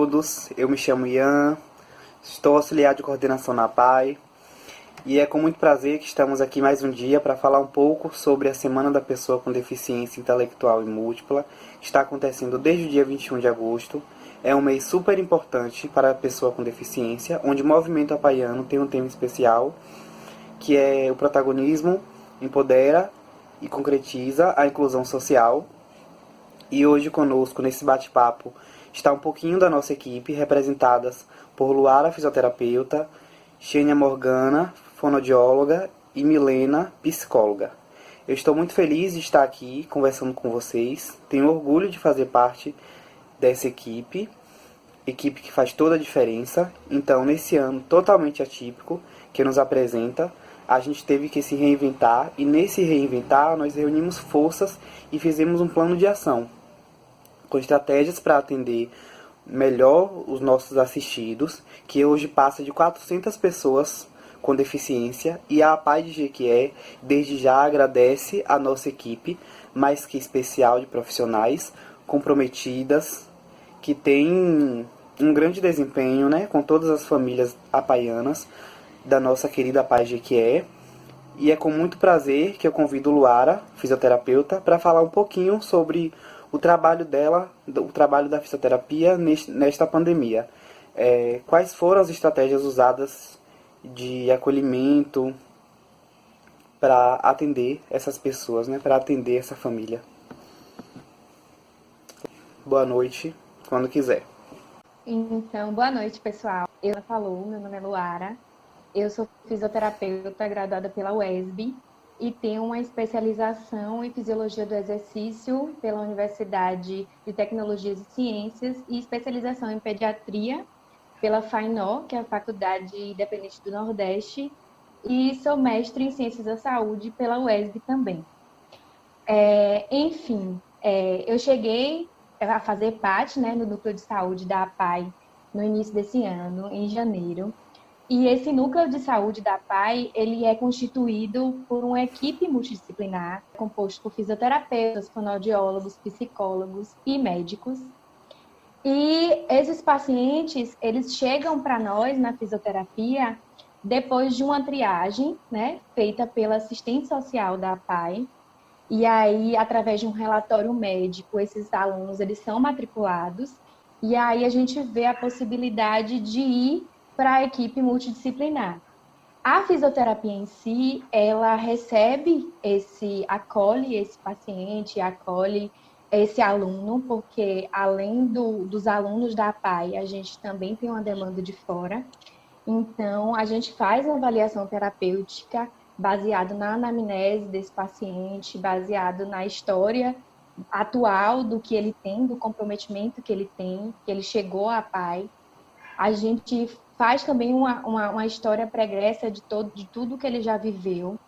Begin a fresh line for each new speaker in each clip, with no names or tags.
todos, eu me chamo Ian, estou auxiliar de coordenação na PAI e é com muito prazer que estamos aqui mais um dia para falar um pouco sobre a Semana da Pessoa com Deficiência Intelectual e Múltipla, que está acontecendo desde o dia 21 de agosto. É um mês super importante para a pessoa com deficiência, onde o movimento apaiano tem um tema especial, que é o protagonismo, empodera e concretiza a inclusão social. E hoje conosco, nesse bate-papo, está um pouquinho da nossa equipe, representadas por Luara, fisioterapeuta, Xênia Morgana, fonoaudióloga, e Milena, psicóloga. Eu estou muito feliz de estar aqui conversando com vocês. Tenho orgulho de fazer parte dessa equipe que faz toda a diferença. Então, nesse ano totalmente atípico que nos apresenta, a gente teve que se reinventar, e nesse reinventar nós reunimos forças e fizemos um plano de ação, com estratégias para atender melhor os nossos assistidos, que hoje passa de 400 pessoas com deficiência, e a APAI de Jequié desde já agradece a nossa equipe, mais que especial de profissionais comprometidas, que tem um grande desempenho, né, com todas as famílias apaianas da nossa querida APAI de Jequié. E é com muito prazer que eu convido Luara, fisioterapeuta, para falar um pouquinho sobre o trabalho dela, o trabalho da fisioterapia nesta pandemia. Quais foram as estratégias usadas de acolhimento para atender essas pessoas, né, para atender essa família? Boa noite, quando quiser.
Então, boa noite, pessoal. Eu falou, meu nome é Luara. Eu sou fisioterapeuta graduada pela UESB e tenho uma especialização em Fisiologia do Exercício pela Universidade de Tecnologias e Ciências e especialização em Pediatria pela FAINOR, que é a Faculdade Independente do Nordeste, e sou mestre em Ciências da Saúde pela UESB também. Eu cheguei a fazer parte, né, no núcleo de saúde da APAI no início desse ano, em janeiro. E esse núcleo de saúde da APAI, ele é constituído por uma equipe multidisciplinar, composto por fisioterapeutas, fonoaudiólogos, psicólogos e médicos. E esses pacientes, eles chegam para nós na fisioterapia depois de uma triagem, né, feita pela assistente social da APAI. E aí, através de um relatório médico, esses alunos, eles são matriculados. E aí a gente vê a possibilidade de ir para a equipe multidisciplinar. A fisioterapia em si, ela acolhe esse paciente, acolhe esse aluno, porque além dos alunos da APAI, a gente também tem uma demanda de fora. Então, a gente faz uma avaliação terapêutica baseado na anamnese desse paciente, baseado na história atual do que ele tem, do comprometimento que ele tem, que ele chegou à APAI. A gente faz também uma história pregressa de tudo que ele já viveu.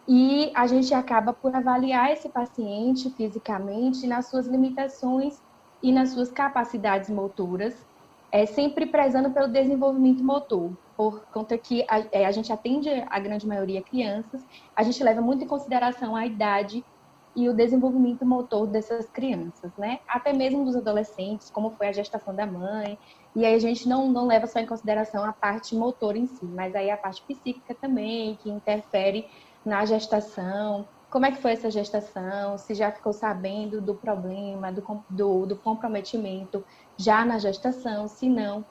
E a gente acaba por avaliar esse paciente fisicamente nas suas limitações e nas suas capacidades motoras, sempre prezando pelo desenvolvimento motor, por conta que a gente atende a grande maioria crianças, a gente leva muito em consideração a idade e o desenvolvimento motor dessas crianças, né? Até mesmo dos adolescentes, como foi a gestação da mãe. E aí a gente não leva só em consideração a parte motor em si, mas aí a parte psíquica também, que interfere na gestação. Como é que foi essa gestação? Se já ficou sabendo do problema, do comprometimento já na gestação, se não.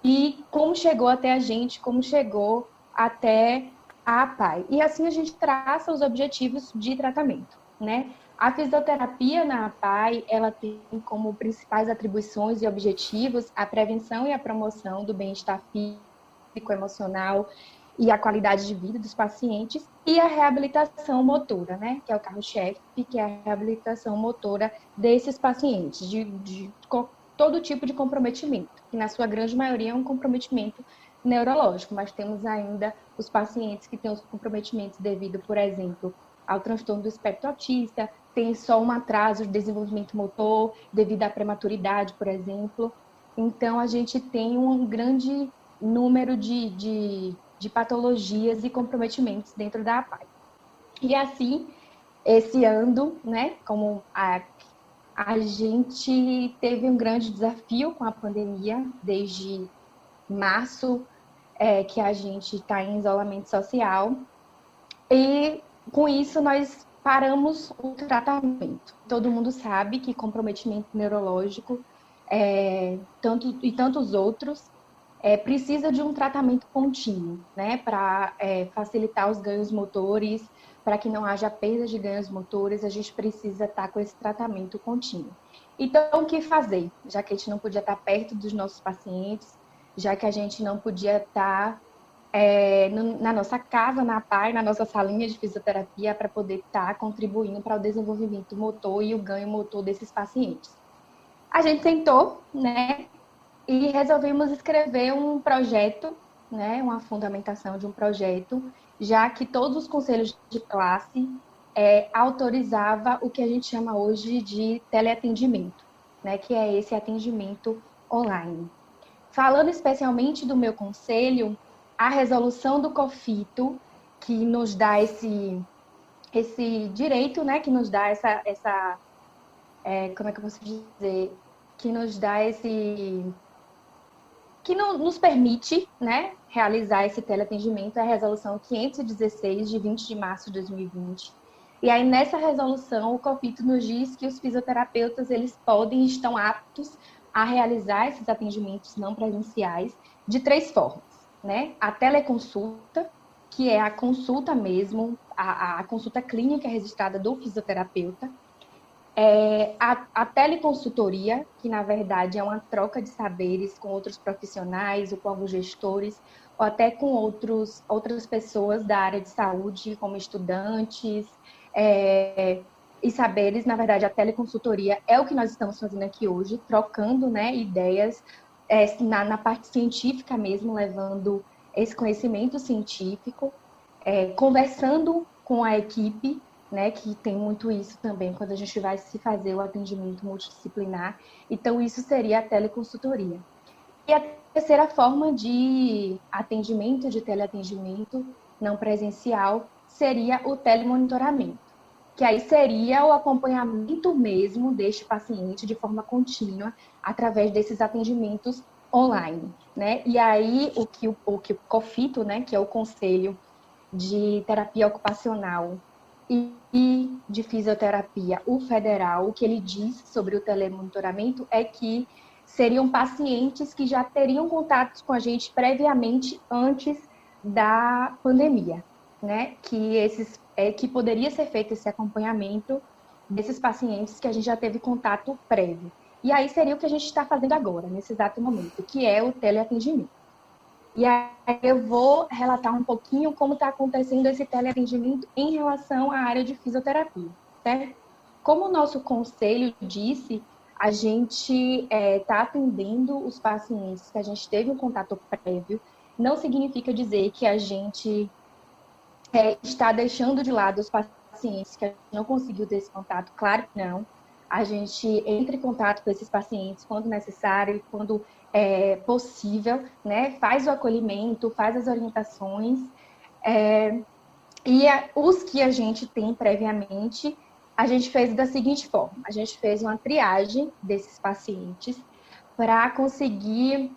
E como chegou até a gente, como chegou até a APAI. E assim a gente traça os objetivos de tratamento, né? A fisioterapia na APAI, ela tem como principais atribuições e objetivos a prevenção e a promoção do bem-estar físico, emocional e a qualidade de vida dos pacientes, e a reabilitação motora, né? Que é o carro-chefe, que é a reabilitação motora desses pacientes, de todo tipo de comprometimento, que na sua grande maioria é um comprometimento neurológico, mas temos ainda os pacientes que têm os comprometimentos devido, por exemplo, ao transtorno do espectro autista, tem só um atraso de desenvolvimento motor devido à prematuridade, por exemplo. Então, a gente tem um grande número de patologias e comprometimentos dentro da APAI. E assim, esse ano, né, como a A gente teve um grande desafio com a pandemia, desde março, que a gente está em isolamento social, e com isso nós paramos o tratamento. Todo mundo sabe que comprometimento neurológico e tantos outros precisa de um tratamento contínuo, né, para facilitar os ganhos motores, para que não haja perda de ganhos motores, a gente precisa estar com esse tratamento contínuo. Então, o que fazer? Já que a gente não podia estar perto dos nossos pacientes, já que a gente não podia estar na nossa casa, na PAI, na nossa salinha de fisioterapia, para poder estar contribuindo para o desenvolvimento motor e o ganho motor desses pacientes. A gente sentou, né, e resolvemos escrever um projeto, né, uma fundamentação de um projeto, já que todos os conselhos de classe autorizava o que a gente chama hoje de teleatendimento, né, que é esse atendimento online. Falando especialmente do meu conselho, a resolução do COFITO, que nos dá esse direito, né, que nos dá como é que eu posso dizer, que nos dá que nos permite, né, realizar esse teleatendimento, é a resolução 516, de 20 de março de 2020. E aí, nessa resolução, o COFITO nos diz que os fisioterapeutas, eles podem e estão aptos a realizar esses atendimentos não presenciais de 3 formas, né? A teleconsulta, que é a consulta mesmo, a consulta clínica registrada do fisioterapeuta, a teleconsultoria, que na verdade é uma troca de saberes com outros profissionais, ou com alguns gestores, ou até com outras pessoas da área de saúde, como estudantes, e saberes. Na verdade, a teleconsultoria é o que nós estamos fazendo aqui hoje, trocando, né, ideias na parte científica mesmo, levando esse conhecimento científico, conversando com a equipe, né, que tem muito isso também, quando a gente vai se fazer o atendimento multidisciplinar. Então, isso seria a teleconsultoria. E a terceira forma de atendimento, de teleatendimento não presencial, seria o telemonitoramento, que aí seria o acompanhamento mesmo deste paciente de forma contínua, através desses atendimentos online, né? E aí, o que o COFITO, né, que é o Conselho de Terapia Ocupacional e de Fisioterapia, o federal, o que ele diz sobre o telemonitoramento é que seriam pacientes que já teriam contatos com a gente previamente, antes da pandemia, né? Que poderia ser feito esse acompanhamento desses pacientes que a gente já teve contato prévio. E aí seria o que a gente está fazendo agora, nesse exato momento, que é o teleatendimento. E aí eu vou relatar um pouquinho como está acontecendo esse teleatendimento em relação à área de fisioterapia, certo? Como o nosso conselho disse, a gente está atendendo os pacientes que a gente teve um contato prévio. Não significa dizer que a gente está deixando de lado os pacientes que a gente não conseguiu ter esse contato. Claro que não. A gente entra em contato com esses pacientes quando necessário e quando possível, né? Faz o acolhimento, faz as orientações. Os que a gente tem previamente, a gente fez da seguinte forma: a gente fez uma triagem desses pacientes para conseguir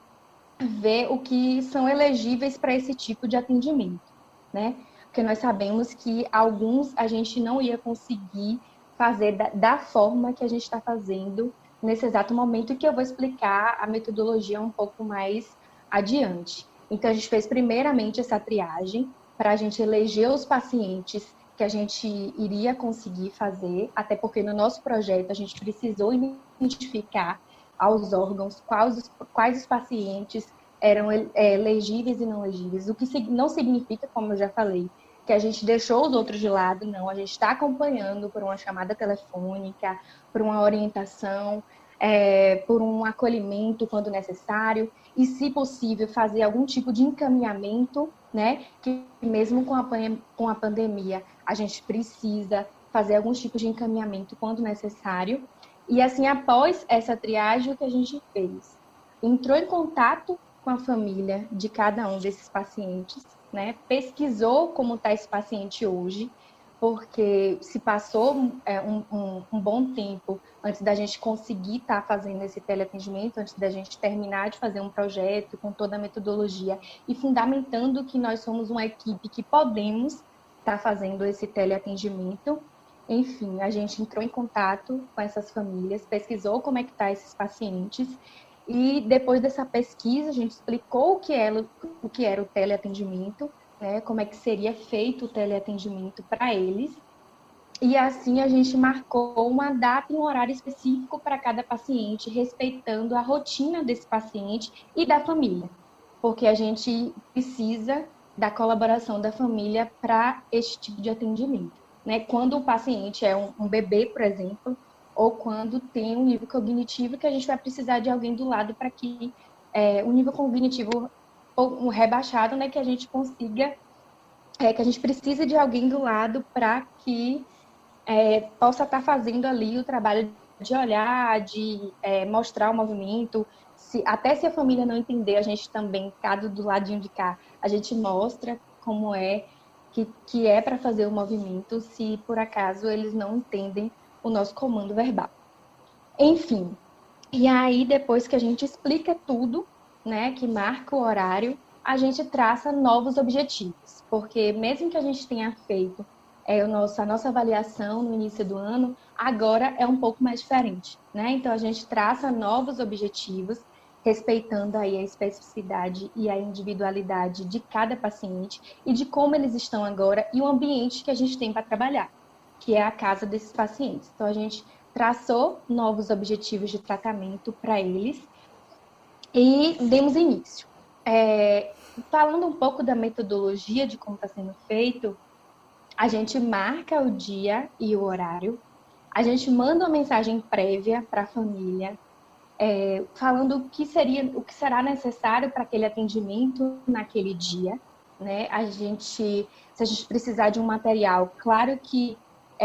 ver o que são elegíveis para esse tipo de atendimento, né? Porque nós sabemos que alguns a gente não ia conseguir fazer da forma que a gente está fazendo nesse exato momento, e que eu vou explicar a metodologia um pouco mais adiante. Então, a gente fez primeiramente essa triagem para a gente eleger os pacientes que a gente iria conseguir fazer, até porque no nosso projeto a gente precisou identificar aos órgãos quais os pacientes eram legíveis e não legíveis, o que não significa, como eu já falei, que a gente deixou os outros de lado. Não, a gente está acompanhando por uma chamada telefônica, por uma orientação, por um acolhimento quando necessário, e, se possível, fazer algum tipo de encaminhamento, né? Que mesmo com a pandemia, a gente precisa fazer algum tipo de encaminhamento quando necessário. E assim, após essa triagem, o que a gente fez? Entrou em contato com a família de cada um desses pacientes, né? Pesquisou como está esse paciente hoje, porque se passou um bom tempo antes da gente conseguir estar fazendo esse teleatendimento, antes da gente terminar de fazer um projeto com toda a metodologia e fundamentando que nós somos uma equipe que podemos estar fazendo esse teleatendimento. Enfim, a gente entrou em contato com essas famílias, pesquisou como é que estão esses pacientes e depois dessa pesquisa a gente explicou o que era o teleatendimento, né, como é que seria feito o teleatendimento para eles. E assim a gente marcou uma data e um horário específico para cada paciente, respeitando a rotina desse paciente e da família, porque a gente precisa da colaboração da família para esse tipo de atendimento. Né? Quando o paciente é um bebê, por exemplo, ou quando tem um nível cognitivo que a gente vai precisar de alguém do lado para que o nível cognitivo ou um rebaixado, né, que a gente consiga, que a gente precise de alguém do lado para que possa estar fazendo ali o trabalho de olhar, de mostrar o movimento. Até se a família não entender, a gente também, cada do ladinho de cá, a gente mostra como que é para fazer o movimento, se por acaso eles não entendem o nosso comando verbal. Enfim, e aí depois que a gente explica tudo, né, que marca o horário, a gente traça novos objetivos, porque mesmo que a gente tenha feito a nossa avaliação no início do ano, agora é um pouco mais diferente, né? Então a gente traça novos objetivos, respeitando aí a especificidade e a individualidade de cada paciente e de como eles estão agora e o ambiente que a gente tem para trabalhar, que é a casa desses pacientes. Então a gente traçou novos objetivos de tratamento para eles e demos início. Falando um pouco da metodologia de como está sendo feito, a gente marca o dia e o horário, a gente manda uma mensagem prévia para a família, falando o que será necessário para aquele atendimento naquele dia, né? Se a gente precisar de um material, claro que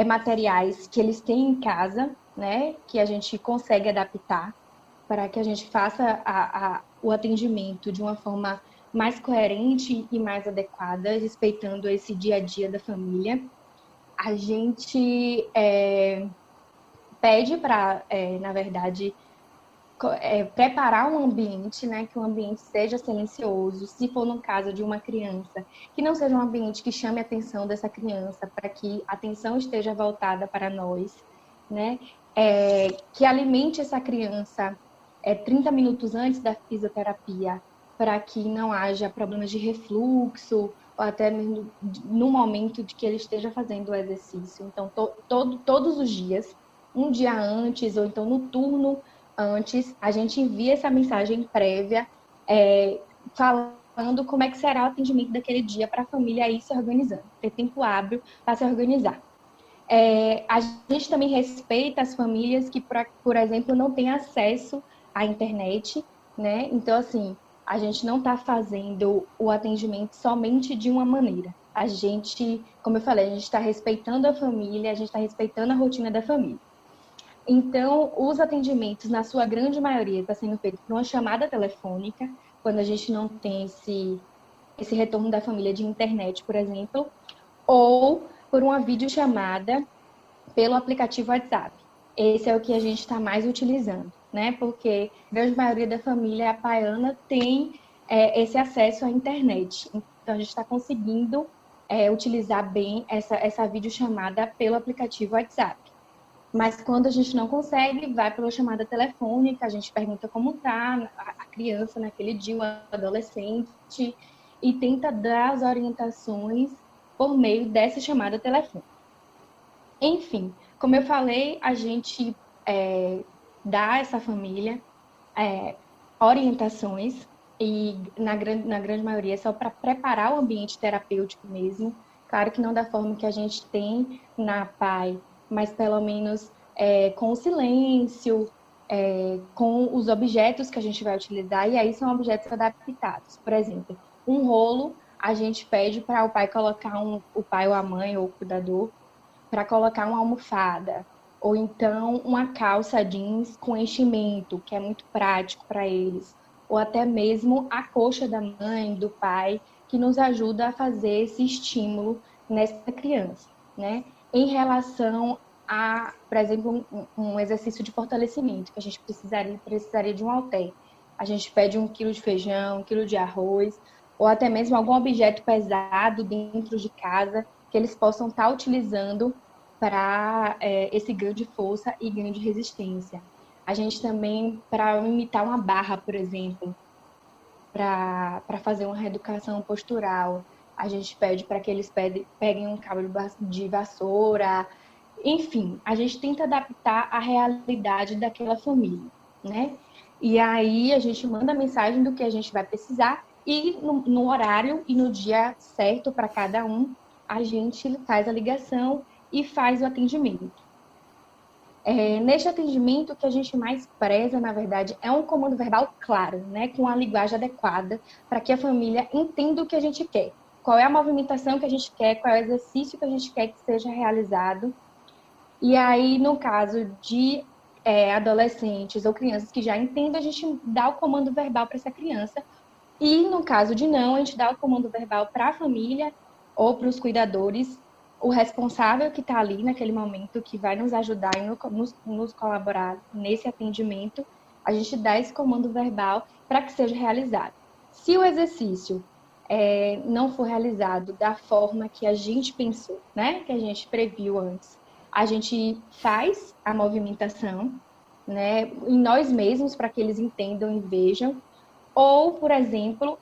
materiais que eles têm em casa, né? Que a gente consegue adaptar para que a gente faça o atendimento de uma forma mais coerente e mais adequada, respeitando esse dia a dia da família. A gente pede para, na verdade, preparar um ambiente, né, que o ambiente seja silencioso, se for no caso de uma criança, que não seja um ambiente que chame a atenção dessa criança, para que a atenção esteja voltada para nós, né, que alimente essa criança 30 minutos antes da fisioterapia, para que não haja problemas de refluxo, ou até mesmo no momento de que ele esteja fazendo o exercício. Então, todos os dias, um dia antes, ou então no turno antes, a gente envia essa mensagem prévia, falando como é que será o atendimento daquele dia para a família ir se organizando, ter tempo hábil para se organizar. A gente também respeita as famílias que, por exemplo, não têm acesso à internet, né? Então, assim, a gente não está fazendo o atendimento somente de uma maneira. A gente, como eu falei, a gente está respeitando a família, a gente está respeitando a rotina da família. Então, os atendimentos, na sua grande maioria, está sendo feito por uma chamada telefônica, quando a gente não tem esse retorno da família de internet, por exemplo, ou por uma videochamada pelo aplicativo WhatsApp. Esse é o que a gente está mais utilizando, né? Porque a grande maioria da família paiana tem esse acesso à internet. Então, a gente está conseguindo utilizar bem essa videochamada pelo aplicativo WhatsApp. Mas quando a gente não consegue, vai pela chamada telefônica, a gente pergunta como está a criança naquele dia, o adolescente, e tenta dar as orientações por meio dessa chamada telefônica. Enfim, como eu falei, a gente dá a essa família orientações, e na grande maioria é só para preparar o ambiente terapêutico mesmo. Claro que não da forma que a gente tem na PAI, mas pelo menos com o silêncio, com os objetos que a gente vai utilizar, e aí são objetos adaptados. Por exemplo, um rolo, a gente pede para o pai colocar o pai ou a mãe ou o cuidador, para colocar uma almofada, ou então uma calça jeans com enchimento, que é muito prático para eles, ou até mesmo a coxa da mãe, do pai, que nos ajuda a fazer esse estímulo nessa criança. né? Em relação a, por exemplo, um exercício de fortalecimento, que a gente precisaria de um halter. A gente pede 1 quilo de feijão, 1 quilo de arroz, ou até mesmo algum objeto pesado dentro de casa que eles possam estar utilizando para esse ganho de força e ganho de resistência. A gente também, para imitar uma barra, por exemplo, para fazer uma reeducação postural, a gente pede para que eles peguem um cabo de vassoura. Enfim, a gente tenta adaptar a realidade daquela família, né? E aí a gente manda a mensagem do que a gente vai precisar e no horário e no dia certo para cada um, a gente faz a ligação e faz o atendimento. Neste atendimento, o que a gente mais preza, na verdade, é um comando verbal claro, né, com a linguagem adequada, para que a família entenda o que a gente quer. Qual é a movimentação que a gente quer, qual é o exercício que a gente quer que seja realizado. E aí, no caso de adolescentes ou crianças que já entendem, a gente dá o comando verbal para essa criança. E no caso de não, a gente dá o comando verbal para a família ou para os cuidadores, o responsável que está ali naquele momento, que vai nos ajudar e nos colaborar nesse atendimento, a gente dá esse comando verbal para que seja realizado. Se o exercício não for realizado da forma que a gente pensou, né, que a gente previu antes, a gente faz a movimentação, né, em nós mesmos para que eles entendam e vejam. Ou, por exemplo,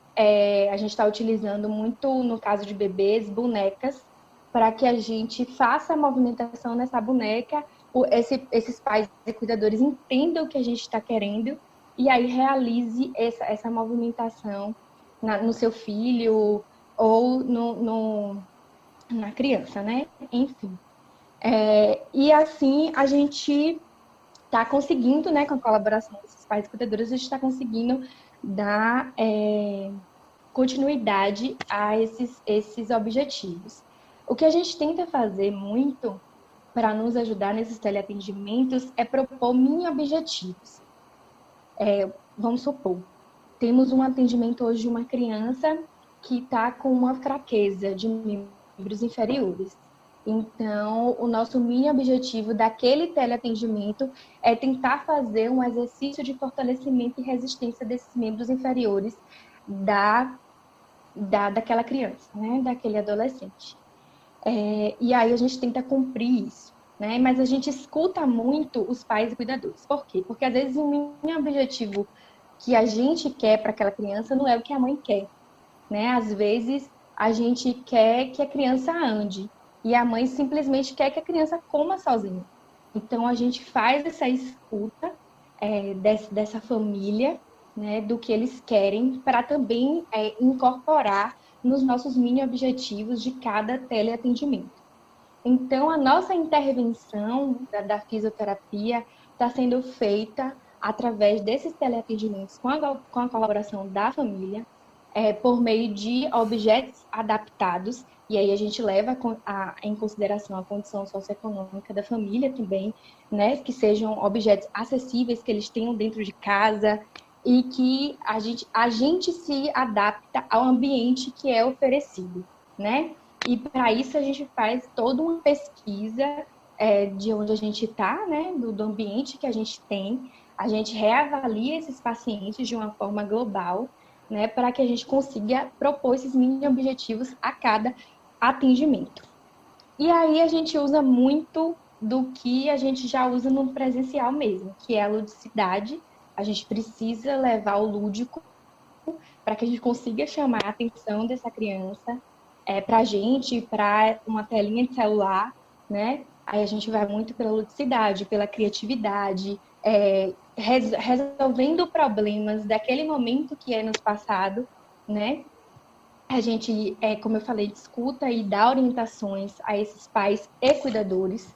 a gente está utilizando muito, no caso de bebês, bonecas, para que a gente faça a movimentação nessa boneca, esses pais e cuidadores entendam o que a gente está querendo e aí realize essa movimentação no seu filho ou na criança, né? Enfim. E assim a gente está conseguindo, né, com a colaboração desses pais e cuidadores, a gente está conseguindo dar continuidade a esses objetivos. O que a gente tenta fazer muito para nos ajudar nesses teleatendimentos é propor mini objetivos. Vamos supor, temos um atendimento hoje de uma criança que está com uma fraqueza de membros inferiores. Então, o nosso mini objetivo daquele teleatendimento é tentar fazer um exercício de fortalecimento e resistência desses membros inferiores daquela criança, né? Daquele adolescente. E aí a gente tenta cumprir isso, né? Mas a gente escuta muito os pais e cuidadores. Por quê? Porque às vezes o mini objetivo que a gente quer para aquela criança não é o que a mãe quer, né? Às vezes a gente quer que a criança ande e a mãe simplesmente quer que a criança coma sozinha. Então a gente faz essa escuta dessa família, né, do que eles querem, para também incorporar nos nossos mini objetivos de cada teleatendimento. Então a nossa intervenção da fisioterapia está sendo feita através desses teleatendimentos com a colaboração da família, por meio de objetos adaptados, e aí a gente leva em consideração a condição socioeconômica da família também, né? Que sejam objetos acessíveis, que eles tenham dentro de casa e que a gente se adapta ao ambiente que é oferecido, né? E para isso a gente faz toda uma pesquisa de onde a gente está, né? Do ambiente que a gente tem. A gente reavalia esses pacientes de uma forma global, né, para que a gente consiga propor esses mini objetivos a cada atendimento. E aí a gente usa muito do que a gente já usa no presencial mesmo, que é a ludicidade. A gente precisa levar o lúdico para que a gente consiga chamar a atenção dessa criança para a gente, para uma telinha de celular, né? Aí a gente vai muito pela ludicidade, pela criatividade, resolvendo problemas daquele momento que é nos passado, né? A gente, como eu falei, escuta e dá orientações a esses pais e cuidadores.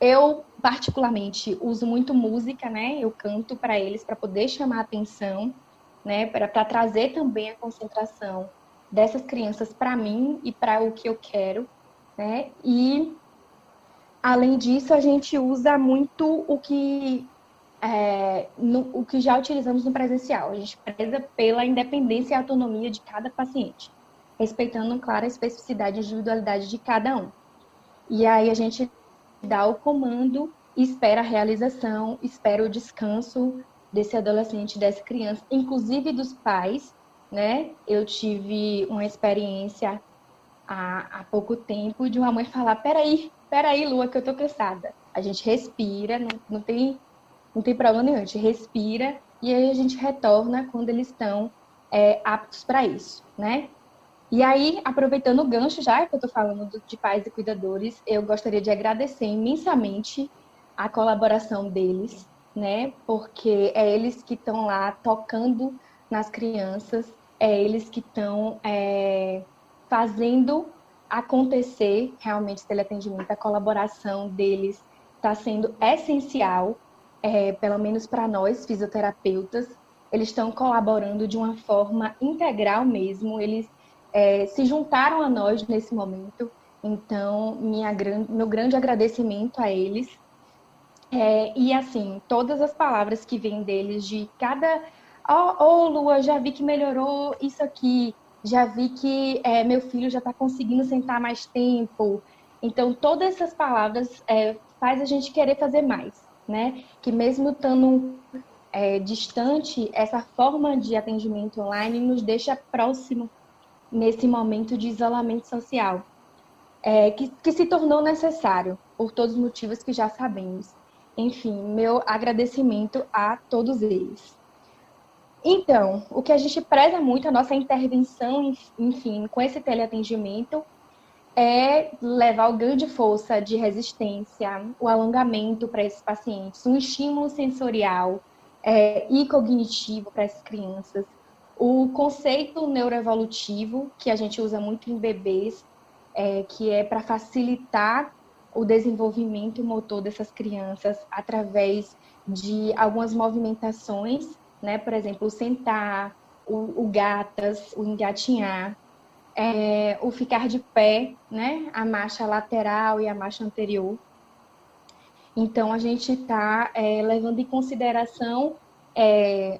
Eu, particularmente, uso muito música, né? Eu canto para eles para poder chamar a atenção, né? Para trazer também a concentração dessas crianças para mim e para o que eu quero, né? E, além disso, a gente usa muito o que já utilizamos no presencial. A gente preza pela independência e autonomia de cada paciente, respeitando, claro, a especificidade e individualidade de cada um. E aí a gente dá o comando, espera a realização, espera o descanso desse adolescente, dessa criança, inclusive dos pais, né? Eu tive uma experiência há pouco tempo de uma mãe falar: peraí, Lua, que eu tô cansada. A gente respira, não tem problema nenhum, a gente respira e aí a gente retorna quando eles estão aptos para isso, né? E aí, aproveitando o gancho, já que eu estou falando de pais e cuidadores, eu gostaria de agradecer imensamente a colaboração deles, né? Porque é eles que estão lá tocando nas crianças, é eles que estão fazendo acontecer realmente esse teleatendimento. A colaboração deles está sendo essencial, pelo menos para nós, fisioterapeutas. Eles estão colaborando de uma forma integral mesmo, eles se juntaram a nós nesse momento. Então, meu grande agradecimento a eles. E assim, todas as palavras que vêm deles de cada... Lua, já vi que melhorou isso aqui. Já vi que meu filho já está conseguindo sentar mais tempo. Então, todas essas palavras faz a gente querer fazer mais, né? Que mesmo estando distante, essa forma de atendimento online nos deixa próximo nesse momento de isolamento social, que se tornou necessário, por todos os motivos que já sabemos. Enfim, meu agradecimento a todos eles. Então, o que a gente preza muito, a nossa intervenção, enfim, com esse teleatendimento, é levar o ganho de força, de resistência, o alongamento para esses pacientes, um estímulo sensorial e cognitivo para essas crianças, o conceito neuroevolutivo, que a gente usa muito em bebês, que é para facilitar o desenvolvimento motor dessas crianças através de algumas movimentações, né? Por exemplo, o sentar, o gatas, o engatinhar, o ficar de pé, né? A marcha lateral e a marcha anterior. Então, a gente está levando em consideração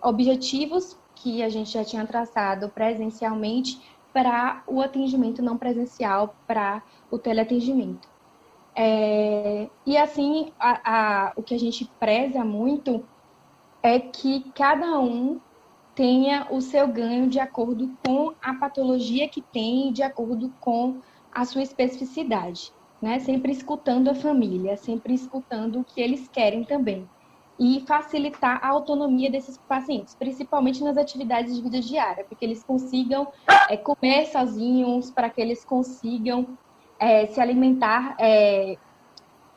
objetivos que a gente já tinha traçado presencialmente para o atendimento não presencial, para o teleatendimento. E assim, o que a gente preza muito é que cada um tenha o seu ganho de acordo com a patologia que tem, de acordo com a sua especificidade, né? Sempre escutando a família, sempre escutando o que eles querem também. E facilitar a autonomia desses pacientes, principalmente nas atividades de vida diária, para que eles consigam comer sozinhos, para que eles consigam se alimentar,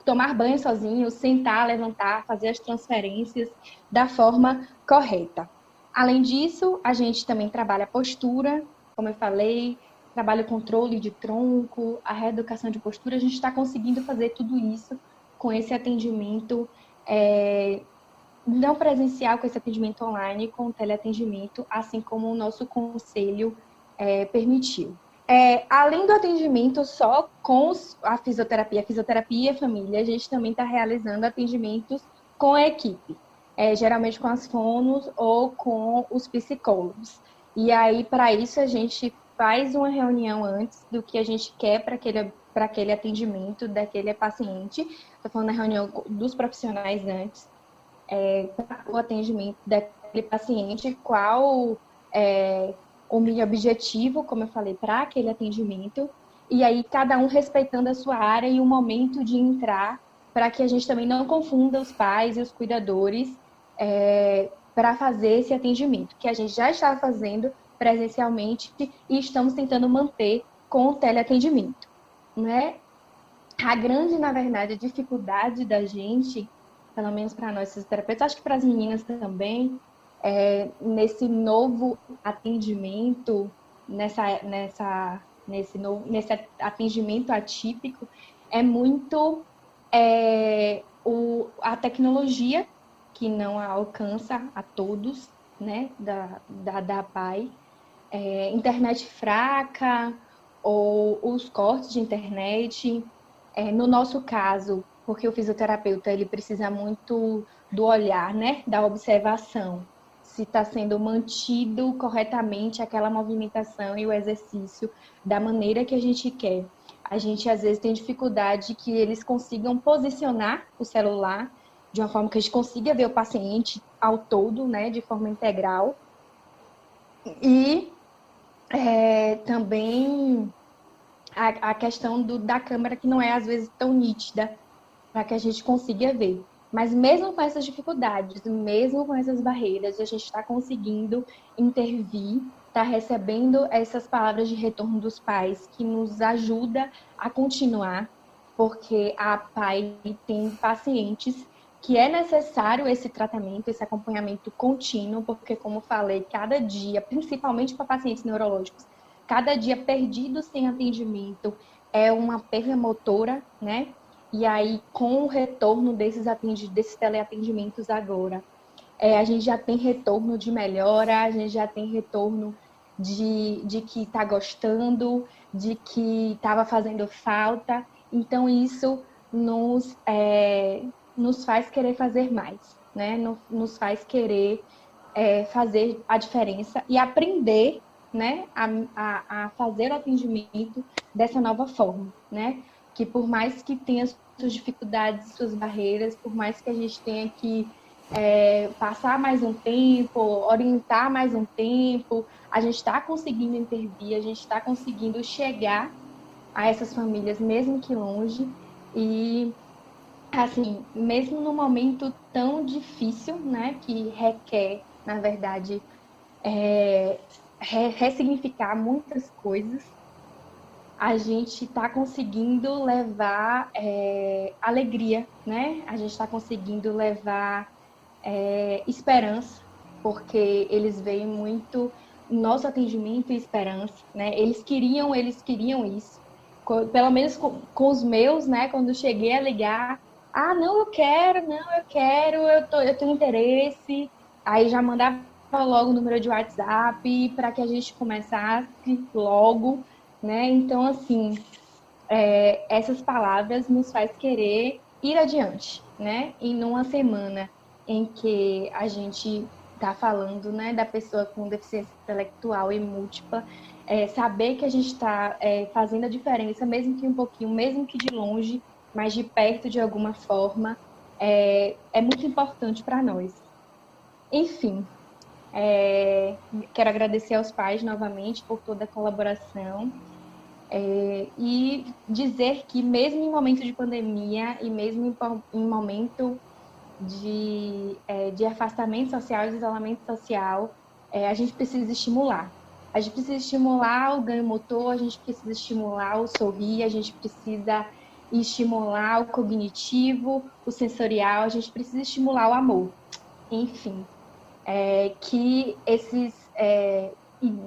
tomar banho sozinhos, sentar, levantar, fazer as transferências da forma correta. Além disso, a gente também trabalha a postura, como eu falei, trabalha o controle de tronco, a reeducação de postura. A gente está conseguindo fazer tudo isso com esse atendimento não presencial, com esse atendimento online, com o teleatendimento, assim como o nosso conselho permitiu. Além do atendimento só com a fisioterapia e a família, a gente também está realizando atendimentos com a equipe, geralmente com as fonos ou com os psicólogos. E aí, para isso, a gente faz uma reunião antes do que a gente quer para aquele atendimento daquele paciente. Estou falando da reunião dos profissionais antes, para o atendimento daquele paciente, qual o meu objetivo, como eu falei, para aquele atendimento, e aí cada um respeitando a sua área e o momento de entrar, para que a gente também não confunda os pais e os cuidadores para fazer esse atendimento, que a gente já está fazendo presencialmente e estamos tentando manter com o teleatendimento, né? A grande, na verdade, dificuldade da gente, pelo menos para nós fisioterapeutas, acho que para as meninas também, nesse novo atendimento, nesse atendimento atípico, é muito a tecnologia que não alcança a todos, né, da PAI, internet fraca ou os cortes de internet. No nosso caso, porque o fisioterapeuta ele precisa muito do olhar, né, da observação, se está sendo mantido corretamente aquela movimentação e o exercício da maneira que a gente quer. A gente às vezes tem dificuldade que eles consigam posicionar o celular de uma forma que a gente consiga ver o paciente ao todo, né, de forma integral. E também a questão da câmera que não é às vezes tão nítida para que a gente consiga ver. Mas mesmo com essas dificuldades, mesmo com essas barreiras, a gente está conseguindo intervir, está recebendo essas palavras de retorno dos pais que nos ajuda a continuar, porque a PAI tem pacientes que é necessário esse tratamento, esse acompanhamento contínuo, porque, como falei, cada dia, principalmente para pacientes neurológicos, cada dia perdido sem atendimento é uma perda motora, né? E aí, com o retorno desses teleatendimentos agora, a gente já tem retorno de melhora, a gente já tem retorno de que está gostando, de que estava fazendo falta. Então, isso nos faz querer fazer mais, né? Nos faz querer fazer a diferença e aprender, né, a fazer o atendimento dessa nova forma, né? Que por mais que tenha suas dificuldades, suas barreiras, por mais que a gente tenha que passar mais um tempo, orientar mais um tempo, a gente está conseguindo intervir, a gente está conseguindo chegar a essas famílias, mesmo que longe, e assim, mesmo num momento tão difícil, né, que requer, na verdade, ressignificar muitas coisas, a gente está conseguindo levar alegria, né? A gente está conseguindo levar esperança, porque eles veem muito nosso atendimento e esperança, né? Eles queriam isso. Pelo menos com os meus, né? Quando eu cheguei a ligar, não, eu quero, eu tenho interesse. Aí já mandava logo o número de WhatsApp para que a gente começasse logo, né? Então, assim, essas palavras nos faz querer ir adiante, né? E numa semana em que a gente está falando, né, da pessoa com deficiência intelectual e múltipla, saber que a gente está fazendo a diferença, mesmo que um pouquinho, mesmo que de longe, mas de perto de alguma forma, é muito importante para nós. Enfim, quero agradecer aos pais novamente por toda a colaboração. E dizer que mesmo em momento de pandemia e mesmo em momento de afastamento social, de isolamento social, a gente precisa estimular. A gente precisa estimular o ganho motor, a gente precisa estimular o sorrir, a gente precisa estimular o cognitivo, o sensorial, a gente precisa estimular o amor. Enfim, que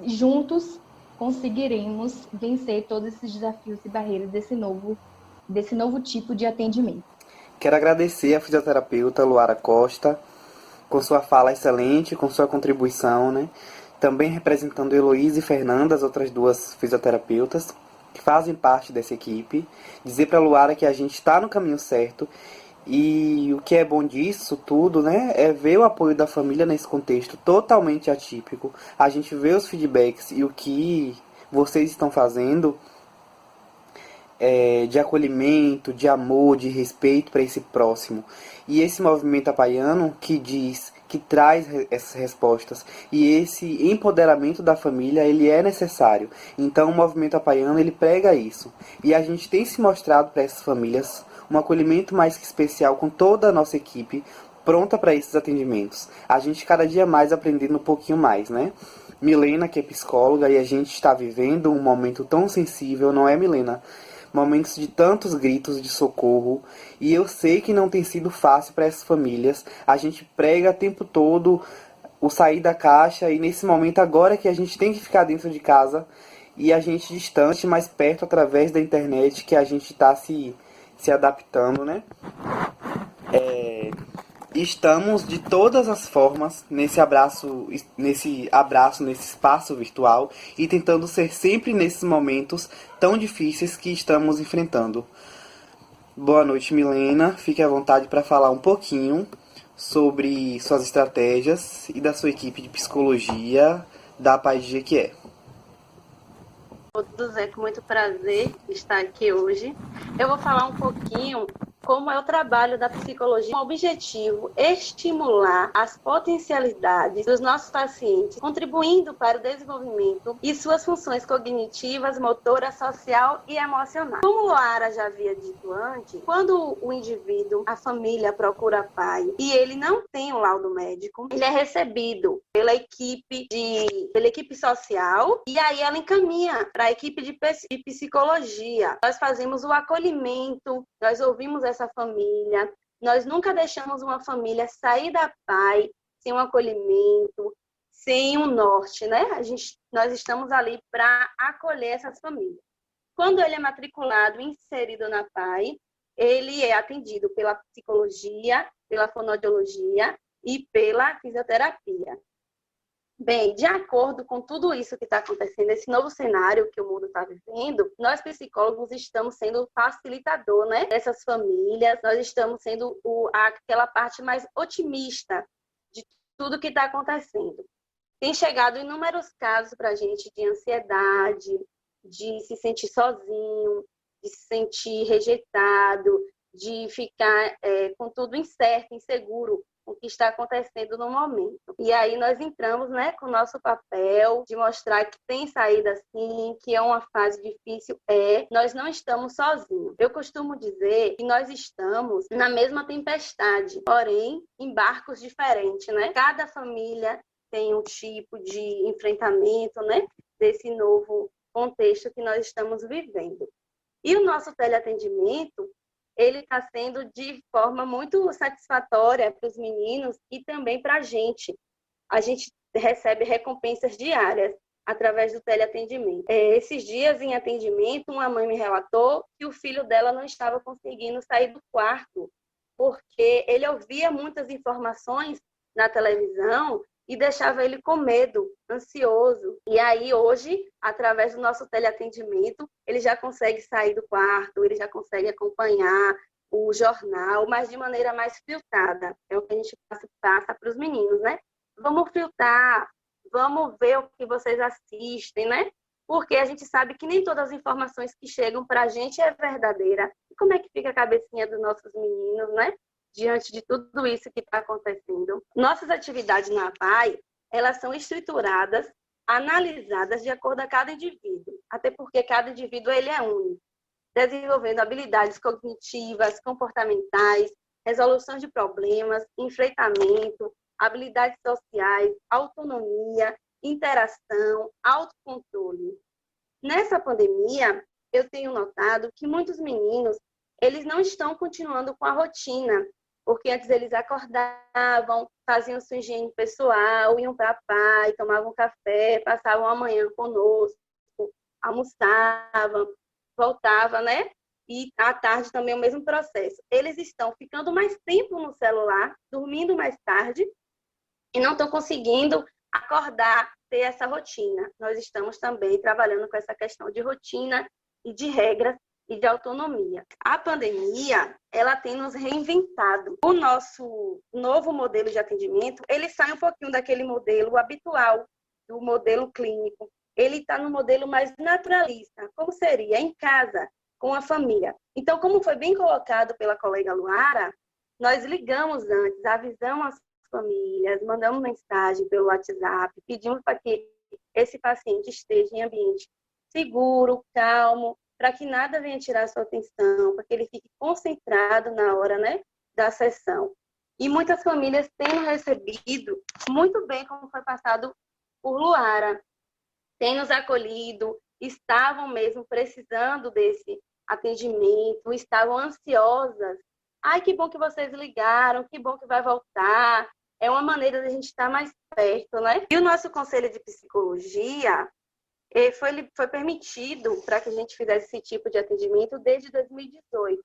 juntos conseguiremos vencer todos esses desafios e barreiras desse novo tipo de atendimento.
Quero agradecer a fisioterapeuta Luara Costa, com sua fala excelente, com sua contribuição, né? Também representando Heloísa e Fernanda, as outras duas fisioterapeutas, que fazem parte dessa equipe. Dizer para a Luara que a gente está no caminho certo. E o que é bom disso tudo, né, é ver o apoio da família nesse contexto totalmente atípico. A gente vê os feedbacks e o que vocês estão fazendo de acolhimento, de amor, de respeito para esse próximo. E esse movimento apaiano que diz, que traz essas respostas, e esse empoderamento da família, ele é necessário. Então o movimento apaiano, ele prega isso. E a gente tem se mostrado para essas famílias um acolhimento mais que especial com toda a nossa equipe, pronta para esses atendimentos. A gente cada dia mais aprendendo um pouquinho mais, né? Milena, que é psicóloga, e a gente está vivendo um momento tão sensível, não é, Milena? Momentos de tantos gritos de socorro, e eu sei que não tem sido fácil para essas famílias. A gente prega o tempo todo o sair da caixa, e nesse momento agora que a gente tem que ficar dentro de casa, e a gente distante, mas perto através da internet, que a gente está se adaptando, né? Estamos de todas as formas nesse espaço virtual, e tentando ser sempre nesses momentos tão difíceis que estamos enfrentando. Boa noite, Milena. Fique à vontade para falar um pouquinho sobre suas estratégias e da sua equipe de psicologia da PAI de Jequié.
todos, é com muito prazer estar aqui hoje. Eu vou falar um pouquinho como é o trabalho da psicologia, com o objetivo estimular as potencialidades dos nossos pacientes, contribuindo para o desenvolvimento e suas funções cognitivas, motora, social e emocional. Como Lara já havia dito antes, quando o indivíduo, a família procura pai e ele não tem o laudo médico, ele é recebido pela equipe social e aí ela encaminha para a equipe de psicologia. Nós fazemos o acolhimento, nós ouvimos essa família, nós nunca deixamos uma família sair da PAI sem um acolhimento, sem um norte, né? Nós estamos ali para acolher essas famílias. Quando ele é matriculado, inserido na PAI, ele é atendido pela psicologia, pela fonoaudiologia e pela fisioterapia. Bem, de acordo com tudo isso que está acontecendo, esse novo cenário que o mundo está vivendo, nós psicólogos estamos sendo facilitador, né, dessas famílias, nós estamos sendo aquela parte mais otimista de tudo que está acontecendo. Tem chegado inúmeros casos para a gente de ansiedade, de se sentir sozinho, de se sentir rejeitado, de ficar com tudo incerto, inseguro, o que está acontecendo no momento. E aí nós entramos, né, com o nosso papel de mostrar que tem saída sim, que é uma fase difícil, nós não estamos sozinhos. Eu costumo dizer que nós estamos na mesma tempestade, porém em barcos diferentes, né? Cada família tem um tipo de enfrentamento, né, desse novo contexto que nós estamos vivendo. E o nosso teleatendimento, ele está sendo de forma muito satisfatória para os meninos e também para a gente. A gente recebe recompensas diárias através do teleatendimento. Esses dias em atendimento, uma mãe me relatou que o filho dela não estava conseguindo sair do quarto, porque ele ouvia muitas informações na televisão e deixava ele com medo, ansioso. E aí, hoje, através do nosso teleatendimento, ele já consegue sair do quarto, ele já consegue acompanhar o jornal, mas de maneira mais filtrada. É o que a gente passa para os meninos, né? Vamos filtrar, vamos ver o que vocês assistem, né? Porque a gente sabe que nem todas as informações que chegam para a gente é verdadeira. E como é que fica a cabecinha dos nossos meninos, né? Diante de tudo isso que está acontecendo. Nossas atividades na PAI, elas são estruturadas, analisadas de acordo a cada indivíduo, até porque cada indivíduo ele é único, desenvolvendo habilidades cognitivas, comportamentais, resolução de problemas, enfrentamento, habilidades sociais, autonomia, interação, autocontrole. Nessa pandemia, eu tenho notado que muitos meninos, eles não estão continuando com a rotina, porque antes eles acordavam, faziam sua higiene pessoal, iam para a PAI, tomavam café, passavam a manhã conosco, almoçavam, voltavam, né? E à tarde também o mesmo processo. Eles estão ficando mais tempo no celular, dormindo mais tarde e não estão conseguindo acordar, ter essa rotina. Nós estamos também trabalhando com essa questão de rotina e de regras e de autonomia. A pandemia, ela tem nos reinventado. O nosso novo modelo de atendimento, ele sai um pouquinho daquele modelo habitual, do modelo clínico. Ele está no modelo mais naturalista, como seria em casa, com a família. Então, como foi bem colocado pela colega Luara, nós ligamos antes, avisamos as famílias, mandamos mensagem pelo WhatsApp, pedimos para que esse paciente esteja em ambiente seguro, calmo, para que nada venha tirar sua atenção, para que ele fique concentrado na hora, né, da sessão. E muitas famílias têm recebido muito bem, como foi passado por Luara, têm nos acolhido, estavam mesmo precisando desse atendimento, estavam ansiosas. Ai, que bom que vocês ligaram, que bom que vai voltar. É uma maneira de a gente estar mais perto, né? E o nosso Conselho de Psicologia, foi permitido para que a gente fizesse esse tipo de atendimento desde 2018.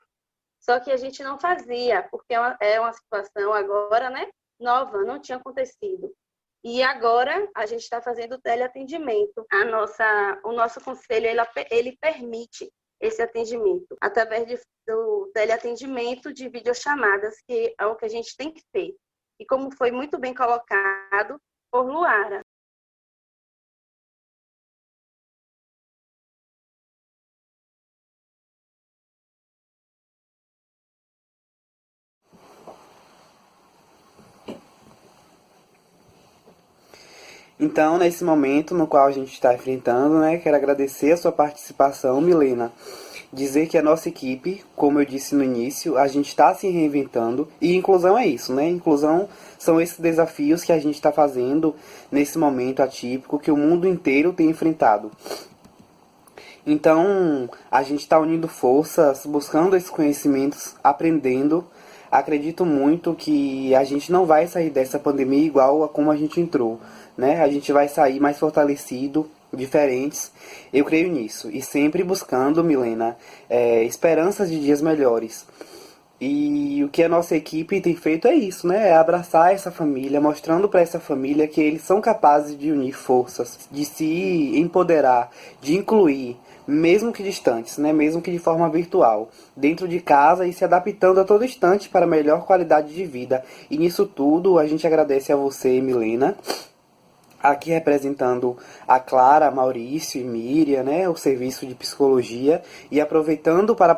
Só que a gente não fazia, porque é uma situação agora, né, nova, não tinha acontecido. E agora a gente está fazendo o teleatendimento. O nosso conselho, ele permite esse atendimento através do teleatendimento de videochamadas, que é o que a gente tem que ter. E como foi muito bem colocado por Luara,
Então, nesse momento no qual a gente está enfrentando, né, quero agradecer a sua participação, Milena. Dizer que a nossa equipe, como eu disse no início, a gente está se reinventando e inclusão é isso, né? Inclusão são esses desafios que a gente está fazendo nesse momento atípico que o mundo inteiro tem enfrentado. Então, a gente está unindo forças, buscando esses conhecimentos, aprendendo. Acredito muito que a gente não vai sair dessa pandemia igual a como a gente entrou, né? A gente vai sair mais fortalecido, diferentes. Eu creio nisso. E sempre buscando, Milena, esperanças de dias melhores. E o que a nossa equipe tem feito é isso, né? É abraçar essa família, mostrando para essa família que eles são capazes de unir forças, de se empoderar, de incluir, mesmo que distantes, né? Mesmo que de forma virtual, dentro de casa e se adaptando a todo instante para melhor qualidade de vida. E nisso tudo, a gente agradece a você, Milena, aqui representando a Clara, Maurício e Miriam, né, o serviço de psicologia, e aproveitando para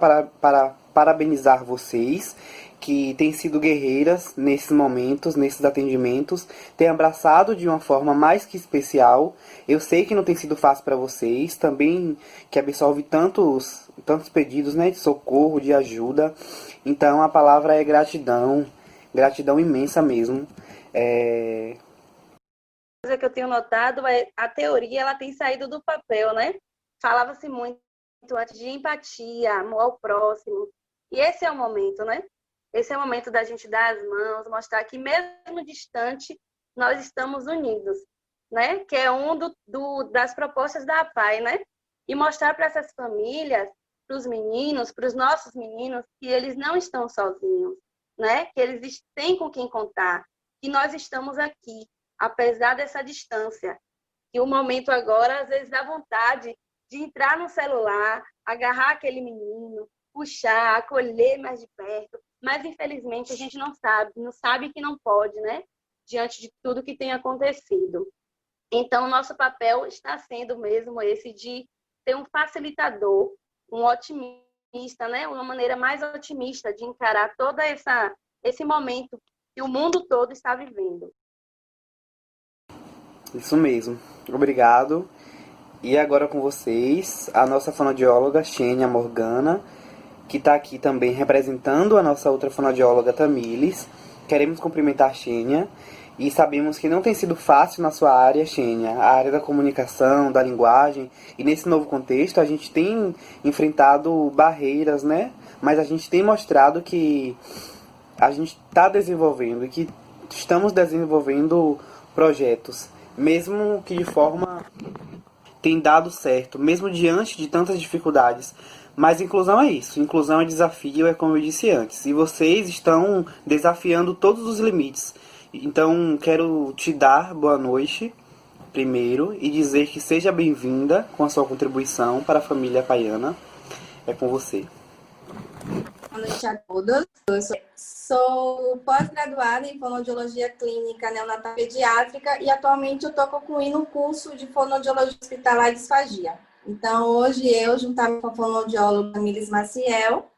parabenizar vocês, que têm sido guerreiras nesses momentos, nesses atendimentos, têm abraçado de uma forma mais que especial. Eu sei que não tem sido fácil para vocês, também que absolve tantos pedidos, né, de socorro, de ajuda. Então a palavra é gratidão, gratidão imensa mesmo.
Coisa que eu tenho notado é a teoria, ela tem saído do papel, né? Falava-se muito antes de empatia, amor ao próximo. E esse é o momento, né? Esse é o momento da gente dar as mãos, mostrar que mesmo distante, nós estamos unidos, né? Que é das propostas da APAE, né? E mostrar para essas famílias, para os meninos, para os nossos meninos, que eles não estão sozinhos, né? Que eles têm com quem contar, que nós estamos aqui, apesar dessa distância. E o momento agora, às vezes, dá vontade de entrar no celular, agarrar aquele menino, puxar, acolher mais de perto, mas infelizmente a gente não sabe que não pode, né? Diante de tudo que tem acontecido. Então, nosso papel está sendo mesmo esse de ser um facilitador, um otimista, né? Uma maneira mais otimista de encarar todo esse momento que o mundo todo está vivendo.
Isso mesmo. Obrigado. E agora com vocês, a nossa fonoaudióloga, Xênia Morgana, que está aqui também representando a nossa outra fonoaudióloga, Tamires. Queremos cumprimentar a Xênia e sabemos que não tem sido fácil na sua área, Xênia, a área da comunicação, da linguagem. E nesse novo contexto a gente tem enfrentado barreiras, né? Mas a gente tem mostrado que a gente está desenvolvendo e que estamos desenvolvendo projetos, mesmo que de forma tem dado certo, mesmo diante de tantas dificuldades. Mas inclusão é isso, inclusão é desafio, é como eu disse antes. E vocês estão desafiando todos os limites. Então, quero te dar boa noite, primeiro, e dizer que seja bem-vinda com a sua contribuição para a família Paiana. É com você.
Boa noite a todos. Eu sou pós-graduada em fonoaudiologia clínica neonatal pediátrica e atualmente eu estou concluindo um curso de fonoaudiologia hospitalar e disfagia. Então, hoje eu, juntamente com a fonoaudióloga Milis Maciel,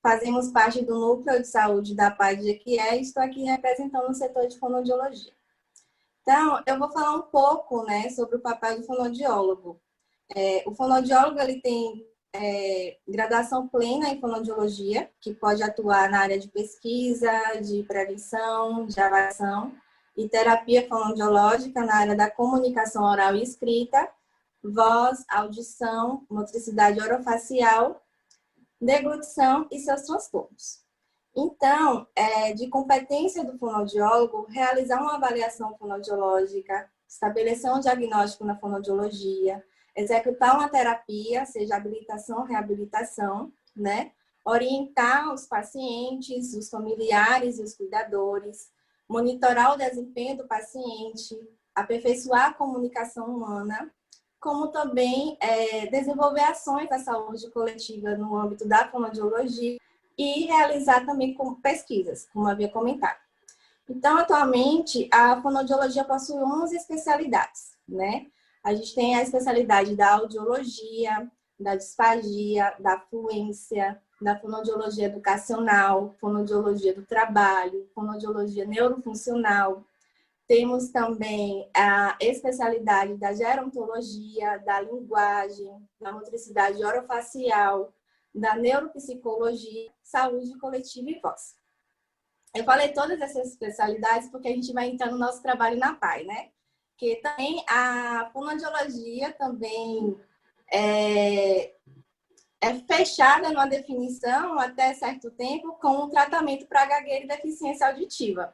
fazemos parte do Núcleo de Saúde da APAE de Jequié e estou aqui representando o setor de fonoaudiologia. Então, eu vou falar um pouco, né, sobre o papel do fonoaudiólogo. O fonoaudiólogo ele tem graduação plena em fonoaudiologia, que pode atuar na área de pesquisa, de prevenção, de avaliação e terapia fonoaudiológica na área da comunicação oral e escrita, voz, audição, motricidade orofacial, deglutição e seus transtornos. Então, de competência do fonoaudiólogo, realizar uma avaliação fonoaudiológica, estabelecer um diagnóstico na fonoaudiologia, executar uma terapia, seja habilitação ou reabilitação, né? Orientar os pacientes, os familiares e os cuidadores, monitorar o desempenho do paciente, aperfeiçoar a comunicação humana, como também desenvolver ações da saúde coletiva no âmbito da fonoaudiologia e realizar também pesquisas, como havia comentado. Então, atualmente, a fonoaudiologia possui 11 especialidades, né? A gente tem a especialidade da audiologia, da disfagia, da fluência, da fonoaudiologia educacional, fonoaudiologia do trabalho, fonoaudiologia neurofuncional, Temos também a especialidade da gerontologia, da linguagem, da motricidade orofacial, da neuropsicologia, saúde coletiva e voz. Eu falei todas essas especialidades porque a gente vai entrar no nosso trabalho na PAI, né? Que também a fonoaudiologia também é fechada numa definição até certo tempo com um tratamento para gagueira e deficiência auditiva.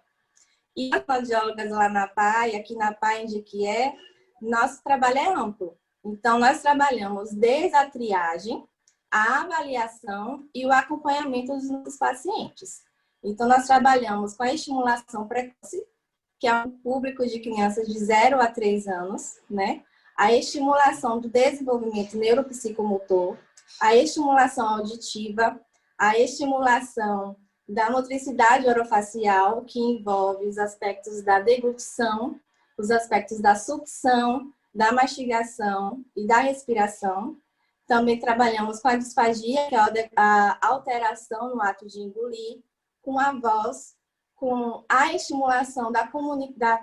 E as fonoaudiólogas lá na PAI, aqui na PAI em Jequié, nosso trabalho é amplo. Então, nós trabalhamos desde a triagem, a avaliação e o acompanhamento dos nossos pacientes. Então, nós trabalhamos com a estimulação precoce, que é um público de crianças de 0 a 3 anos, né? A estimulação do desenvolvimento neuropsicomotor, a estimulação auditiva, a estimulação da motricidade orofacial, que envolve os aspectos da deglutição, os aspectos da sucção, da mastigação e da respiração. Também trabalhamos com a disfagia, que é a alteração no ato de engolir, com a voz, com a estimulação da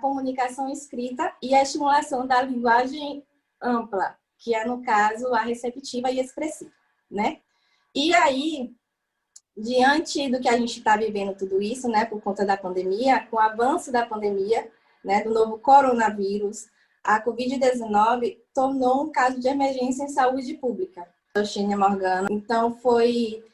comunicação escrita e a estimulação da linguagem ampla, que é, no caso, a receptiva e expressiva, né? E aí, diante do que a gente está vivendo tudo isso, né, por conta da pandemia, com o avanço da pandemia, né, do novo coronavírus, a Covid-19 tornou um caso de emergência em saúde pública. Eugênia Morgana. Então, foi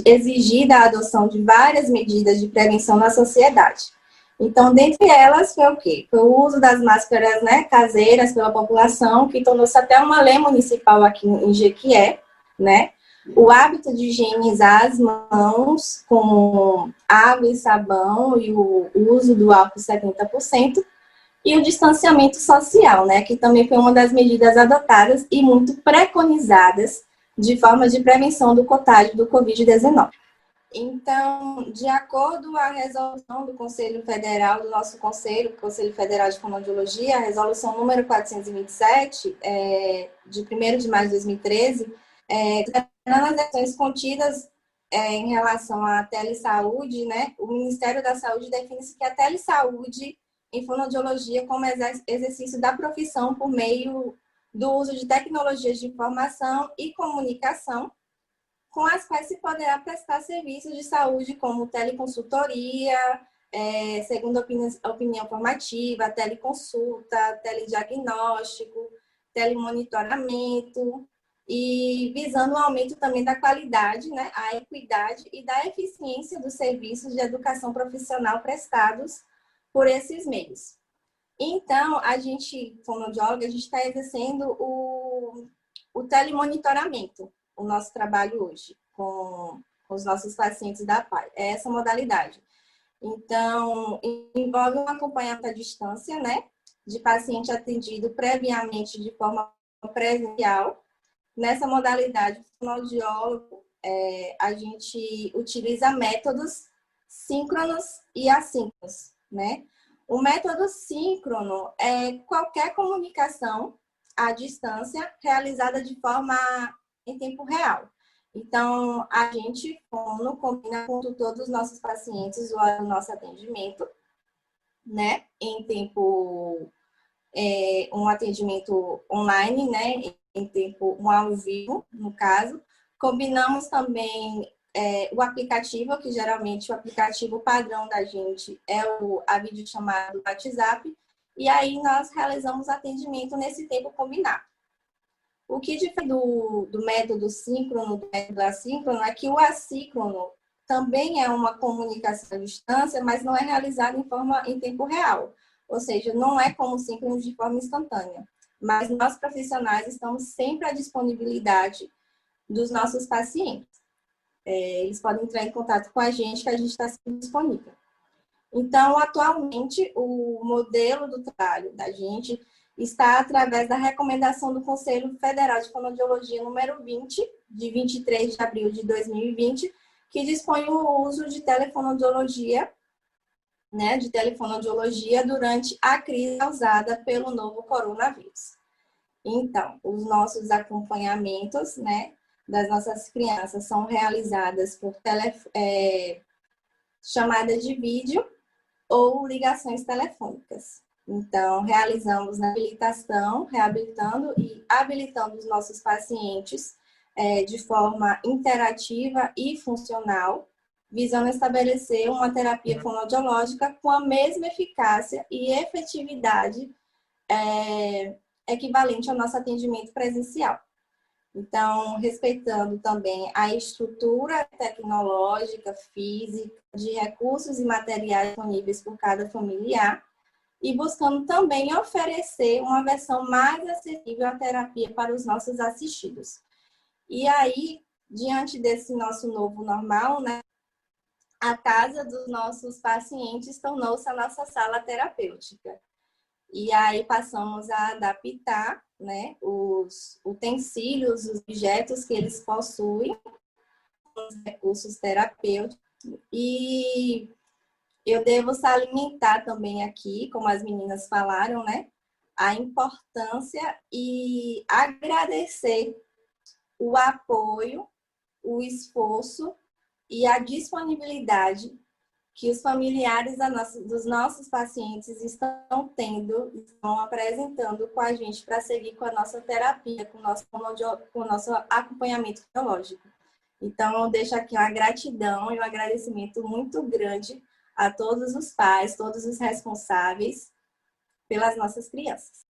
exigida a adoção de várias medidas de prevenção na sociedade. Então, dentre elas, foi o quê? Foi o uso das máscaras, né, caseiras pela população, que tornou-se até uma lei municipal aqui em Jequié, né? O hábito de higienizar as mãos com água e sabão e o uso do álcool 70%, e o distanciamento social, né, que também foi uma das medidas adotadas e muito preconizadas de forma de prevenção do contágio do Covid-19. Então, de acordo com a resolução do Conselho Federal, do nosso Conselho Federal de Fonoaudiologia, a resolução número 427, de 1º de maio de 2013, nas ações contidas em relação à telesaúde, né, o Ministério da Saúde define-se que a telesaúde em fonoaudiologia como exercício da profissão por meio do uso de tecnologias de informação e comunicação, com as quais se poderá prestar serviços de saúde como teleconsultoria, segunda opinião formativa, teleconsulta, telediagnóstico, telemonitoramento, e visando o aumento também da qualidade, né, a equidade e da eficiência dos serviços de educação profissional prestados por esses meios. Então, a gente, fonoaudióloga, a gente está exercendo o telemonitoramento, o nosso trabalho hoje, com os nossos pacientes da PAI. É essa modalidade. Então, envolve um acompanhamento à distância, né, de paciente atendido previamente de forma presencial. Nessa modalidade, o fonoaudiólogo, a gente utiliza métodos síncronos e assíncronos, né? O método síncrono é qualquer comunicação à distância realizada de forma em tempo real. Então, a gente, fono, combina com todos os nossos pacientes o nosso atendimento, né? Em tempo, um atendimento online, né? Em tempo, um ao vivo, no caso. Combinamos também o aplicativo, que geralmente o aplicativo padrão da gente é a videochamada do WhatsApp, e aí nós realizamos atendimento nesse tempo combinado. O que difere do método síncrono, do método assíncrono, é que o assíncrono também é uma comunicação à distância, mas não é realizado em tempo real. Ou seja, não é como o síncrono de forma instantânea. Mas nós, profissionais, estamos sempre à disponibilidade dos nossos pacientes. Eles podem entrar em contato com a gente, que a gente está sempre disponível. Então, atualmente, o modelo do trabalho da gente está através da recomendação do Conselho Federal de Fonoaudiologia número 20, de 23 de abril de 2020, que dispõe o uso de telefonoaudiologia, né, durante a crise causada pelo novo coronavírus. Então, os nossos acompanhamentos, né, das nossas crianças são realizadas por chamadas de vídeo ou ligações telefônicas, Então, realizamos na habilitação, reabilitando e habilitando os nossos pacientes de forma interativa e funcional, visando estabelecer uma terapia fonoaudiológica com a mesma eficácia e efetividade equivalente ao nosso atendimento presencial. Então, respeitando também a estrutura tecnológica, física, de recursos e materiais disponíveis por cada familiar, e buscando também oferecer uma versão mais acessível à terapia para os nossos assistidos. E aí, diante desse nosso novo normal, né, a casa dos nossos pacientes tornou-se a nossa sala terapêutica. E aí passamos a adaptar, né, os utensílios, os objetos que eles possuem, os recursos terapêuticos. E eu devo salientar também aqui, como as meninas falaram, né, a importância e agradecer o apoio, o esforço e a disponibilidade que os familiares dos nossos pacientes estão tendo, estão apresentando com a gente para seguir com a nossa terapia, com o nosso acompanhamento biológico. Então, eu deixo aqui uma gratidão e um agradecimento muito grande a todos os pais, todos os responsáveis pelas nossas crianças.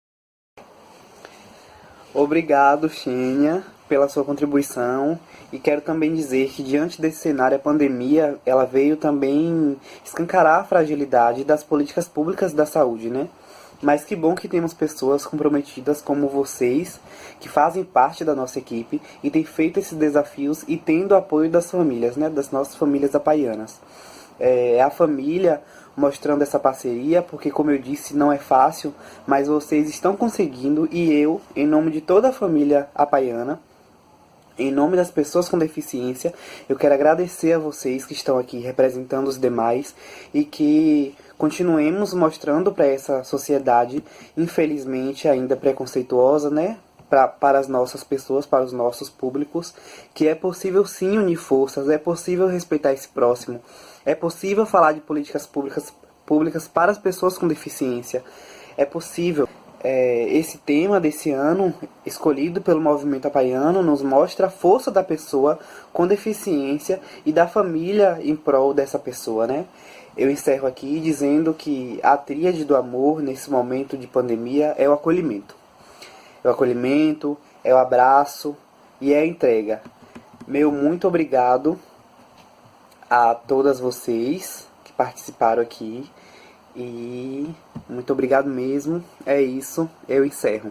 Obrigado, Xênia, pela sua contribuição. E quero também dizer que, diante desse cenário, a pandemia, ela veio também escancarar a fragilidade das políticas públicas da saúde, né? Mas que bom que temos pessoas comprometidas como vocês, que fazem parte da nossa equipe e têm feito esses desafios e tendo o apoio das famílias, né? Das nossas famílias apaianas. É a família mostrando essa parceria, porque, como eu disse, não é fácil, mas vocês estão conseguindo, e eu, em nome de toda a família apaiana, em nome das pessoas com deficiência, eu quero agradecer a vocês que estão aqui representando os demais e que continuemos mostrando para essa sociedade, infelizmente ainda preconceituosa, né? Para as nossas pessoas, para os nossos públicos, que é possível sim unir forças, é possível respeitar esse próximo, é possível falar de políticas públicas para as pessoas com deficiência, é possível. Esse tema desse ano, escolhido pelo movimento apaiano, nos mostra a força da pessoa com deficiência e da família em prol dessa pessoa, né? Eu encerro aqui dizendo que a tríade do amor nesse momento de pandemia é o acolhimento. É o acolhimento, é o abraço e é a entrega. Meu muito obrigado a todas vocês que participaram aqui. E muito obrigado mesmo. É isso, eu encerro.